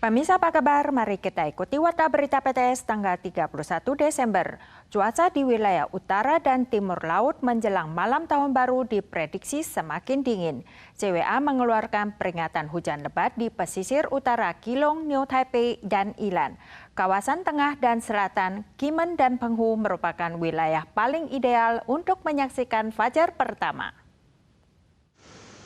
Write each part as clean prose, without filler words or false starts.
Pemirsa apa kabar? Mari kita ikuti Warta Berita PTS tanggal 31 Desember. Cuaca di wilayah utara dan timur laut menjelang malam tahun baru diprediksi semakin dingin. CWA mengeluarkan peringatan hujan lebat di pesisir utara Keelung, New Taipei, dan Ilan. Kawasan tengah dan selatan, Kinmen dan Penghu merupakan wilayah paling ideal untuk menyaksikan fajar pertama.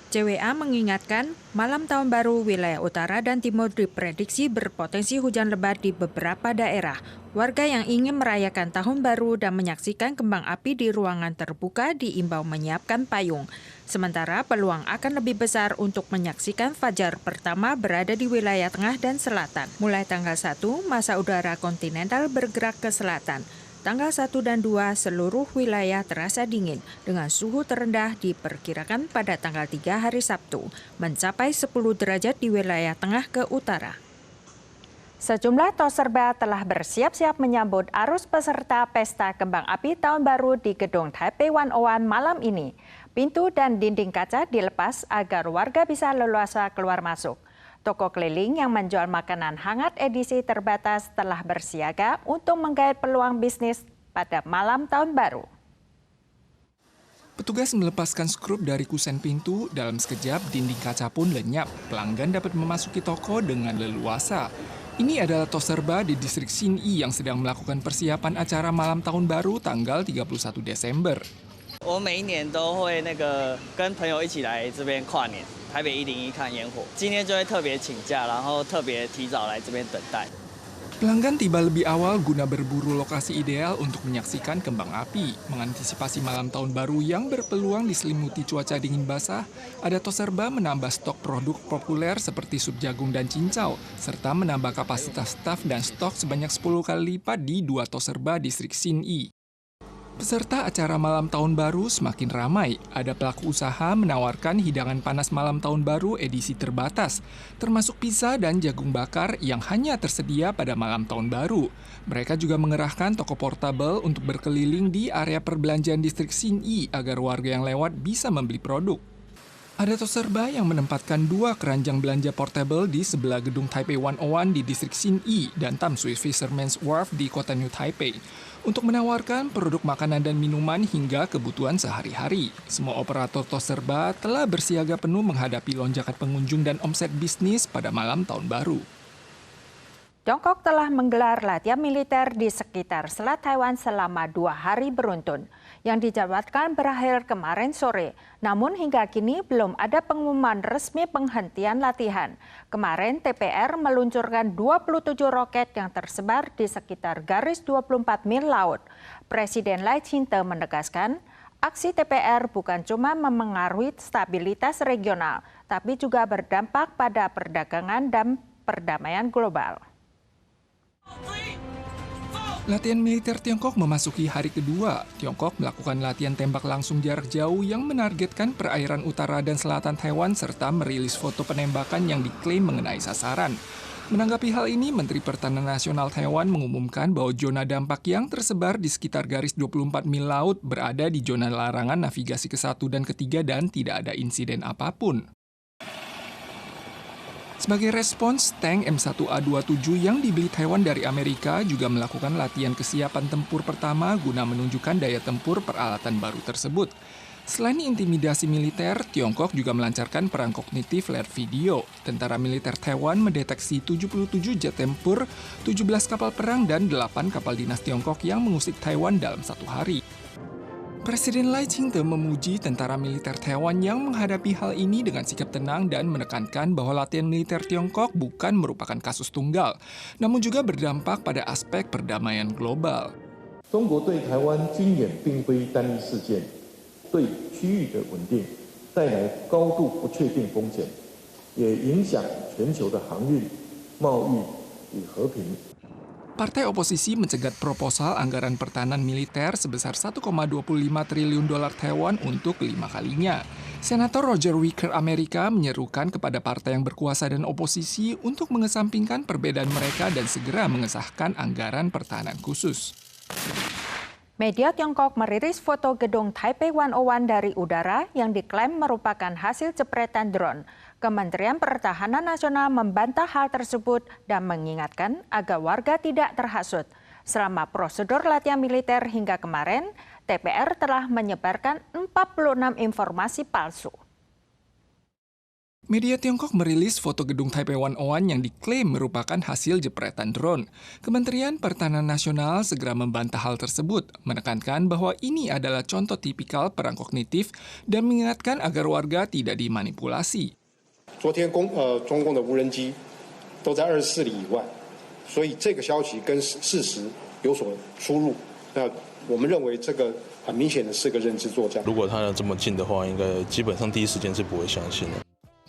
CWA mengingatkan, malam tahun baru wilayah utara dan timur diprediksi berpotensi hujan lebat di beberapa daerah. Warga yang ingin merayakan tahun baru dan menyaksikan kembang api di ruangan terbuka diimbau menyiapkan payung. Sementara peluang akan lebih besar untuk menyaksikan fajar pertama berada di wilayah tengah dan selatan. Mulai tanggal 1, masa udara kontinental bergerak ke selatan. Tanggal 1 dan 2 seluruh wilayah terasa dingin dengan suhu terendah diperkirakan pada tanggal 3 hari Sabtu mencapai 10 derajat di wilayah tengah ke utara. Sejumlah toserba telah bersiap-siap menyambut arus peserta pesta kembang api tahun baru di gedung Taipei 101 malam ini. Pintu dan dinding kaca dilepas agar warga bisa leluasa keluar masuk. Toko keliling yang menjual makanan hangat edisi terbatas telah bersiaga untuk menggait peluang bisnis pada malam tahun baru. Petugas melepaskan skrup dari kusen pintu, dalam sekejap dinding kaca pun lenyap. Pelanggan dapat memasuki toko dengan leluasa. Ini adalah toserba di distrik Xinyi yang sedang melakukan persiapan acara malam tahun baru tanggal 31 Desember. 我每一年都会跟朋友一起来这边跨年，台北101看烟火。今天就会特别请假，然后特别提早来这边等待。 Pelanggan tiba lebih awal guna berburu lokasi ideal untuk menyaksikan kembang api. Mengantisipasi malam tahun baru yang berpeluang diselimuti cuaca dingin basah, ada toserba menambah stok produk populer seperti sup jagung dan cincau, serta menambah kapasitas staf dan stok sebanyak 10 kali lipat di 2 toserba distrik Xinyi. Peserta acara malam tahun baru semakin ramai. Ada pelaku usaha menawarkan hidangan panas malam tahun baru edisi terbatas, termasuk pizza dan jagung bakar yang hanya tersedia pada malam tahun baru. Mereka juga mengerahkan toko portabel untuk berkeliling di area perbelanjaan distrik Xinyi agar warga yang lewat bisa membeli produk. Ada toserba yang menempatkan 2 keranjang belanja portable di sebelah gedung Taipei 101 di distrik Xinyi dan Tamsui Fisherman's Wharf di kota New Taipei untuk menawarkan produk makanan dan minuman hingga kebutuhan sehari-hari. Semua operator toserba telah bersiaga penuh menghadapi lonjakan pengunjung dan omset bisnis pada malam tahun baru. Tiongkok telah menggelar latihan militer di sekitar Selat Taiwan selama 2 hari beruntun, yang dijadwalkan berakhir kemarin sore. Namun hingga kini belum ada pengumuman resmi penghentian latihan. Kemarin TPR meluncurkan 27 roket yang tersebar di sekitar garis 24 mil laut. Presiden Lai Ching-te menegaskan, aksi TPR bukan cuma memengaruhi stabilitas regional, tapi juga berdampak pada perdagangan dan perdamaian global. Latihan militer Tiongkok memasuki hari kedua. Tiongkok melakukan latihan tembak langsung jarak jauh yang menargetkan perairan utara dan selatan Taiwan serta merilis foto penembakan yang diklaim mengenai sasaran. Menanggapi hal ini, Menteri Pertahanan Nasional Taiwan mengumumkan bahwa zona dampak yang tersebar di sekitar garis 24 mil laut berada di zona larangan navigasi ke-1 dan ke-3 dan tidak ada insiden apapun. Sebagai respons, tank M1A27 yang dibeli Taiwan dari Amerika juga melakukan latihan kesiapan tempur pertama guna menunjukkan daya tempur peralatan baru tersebut. Selain intimidasi militer, Tiongkok juga melancarkan perang kognitif lewat video. Tentara militer Taiwan mendeteksi 77 jet tempur, 17 kapal perang, dan 8 kapal dinas Tiongkok yang mengusik Taiwan dalam 1 hari. Presiden Lai Ching-te memuji tentara militer Taiwan yang menghadapi hal ini dengan sikap tenang dan menekankan bahwa latihan militer Tiongkok bukan merupakan kasus tunggal, namun juga berdampak pada aspek perdamaian global. 中国对台湾军演并非单一事件，对区域的稳定带来高度不确定风险，也影响全球的航运、贸易与和平。 Partai oposisi mencegat proposal anggaran pertahanan militer sebesar 1,25 triliun dolar Taiwan untuk 5 kalinya. Senator Roger Wicker Amerika menyerukan kepada partai yang berkuasa dan oposisi untuk mengesampingkan perbedaan mereka dan segera mengesahkan anggaran pertahanan khusus. Media Tiongkok merilis foto gedung Taipei 101 dari udara yang diklaim merupakan hasil jepretan drone. Kementerian Pertahanan Nasional membantah hal tersebut dan mengingatkan agar warga tidak terhasut. Selama prosedur latihan militer hingga kemarin, TPR telah menyebarkan 46 informasi palsu. Media Tiongkok merilis foto gedung Taipei 101 yang diklaim merupakan hasil jepretan drone. Kementerian Pertahanan Nasional segera membantah hal tersebut, menekankan bahwa ini adalah contoh tipikal perang kognitif dan mengingatkan agar warga tidak dimanipulasi. 昨天中共的无人机都在24里以外，所以这个消息跟事实有所出入。那我们认为这个很明显的是个认知作战。如果他这么近的话，应该基本上第一时间是不会相信的。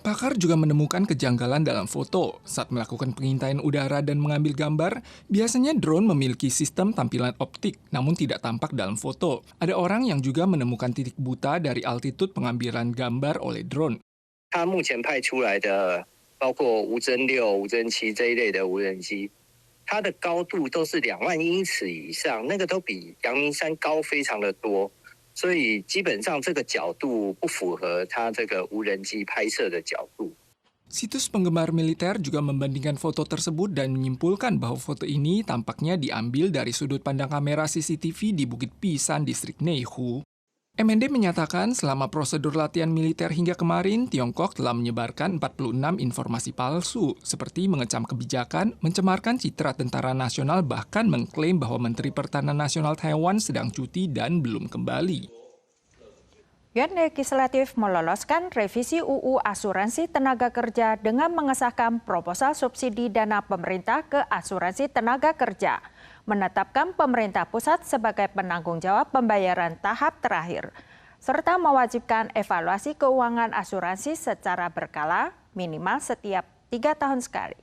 Pakar juga menemukan kejanggalan dalam foto. Saat melakukan pengintaian udara dan mengambil gambar, biasanya drone memiliki sistem tampilan optik, namun tidak tampak dalam foto. Ada orang yang juga menemukan titik buta dari altitude pengambilan gambar oleh drone. 它目前派出来的，包括无侦6、无侦7这一类的无人机，它的高度都是2万英尺以上，那个都比阳明山高非常的多。 所以基本上这个角度不符合它这个无人机拍摄的角度。 Situs penggemar militer juga membandingkan foto tersebut dan menyimpulkan bahwa foto ini tampaknya diambil dari sudut pandang kamera CCTV di Bukit Pisan, distrik Neihu. MND menyatakan selama prosedur latihan militer hingga kemarin, Tiongkok telah menyebarkan 46 informasi palsu, seperti mengecam kebijakan, mencemarkan citra tentara nasional, bahkan mengklaim bahwa Menteri Pertahanan Nasional Taiwan sedang cuti dan belum kembali. Yuan Legislatif meloloskan revisi UU Asuransi Tenaga Kerja dengan mengesahkan proposal subsidi dana pemerintah ke asuransi tenaga kerja, menetapkan pemerintah pusat sebagai penanggung jawab pembayaran tahap terakhir, serta mewajibkan evaluasi keuangan asuransi secara berkala minimal setiap 3 tahun sekali.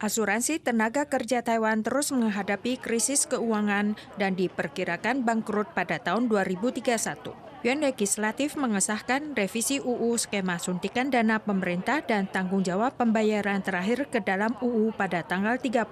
Asuransi tenaga kerja Taiwan terus menghadapi krisis keuangan dan diperkirakan bangkrut pada tahun 2031. Yuan Legislatif mengesahkan revisi UU skema suntikan dana pemerintah dan tanggung jawab pembayaran terakhir ke dalam UU pada tanggal 30.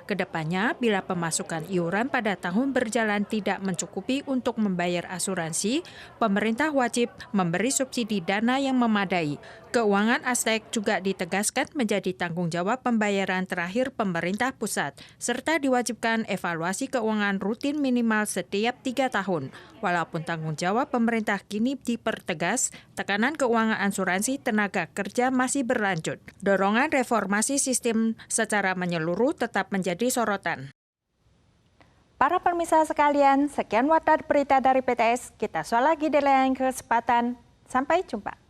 Kedepannya, bila pemasukan iuran pada tahun berjalan tidak mencukupi untuk membayar asuransi, pemerintah wajib memberi subsidi dana yang memadai. Keuangan Aztec juga ditegaskan menjadi tanggung jawab pembayaran terakhir pemerintah pusat, serta diwajibkan evaluasi keuangan rutin minimal setiap 3 tahun. Walaupun tanggung jawab pemerintah kini dipertegas, tekanan keuangan asuransi tenaga kerja masih berlanjut. Dorongan reformasi sistem secara menyeluruh tetap menjadi sorotan. Para pemirsa sekalian, sekian wadah berita dari PTS. Kita soal lagi di lain kesempatan. Sampai jumpa.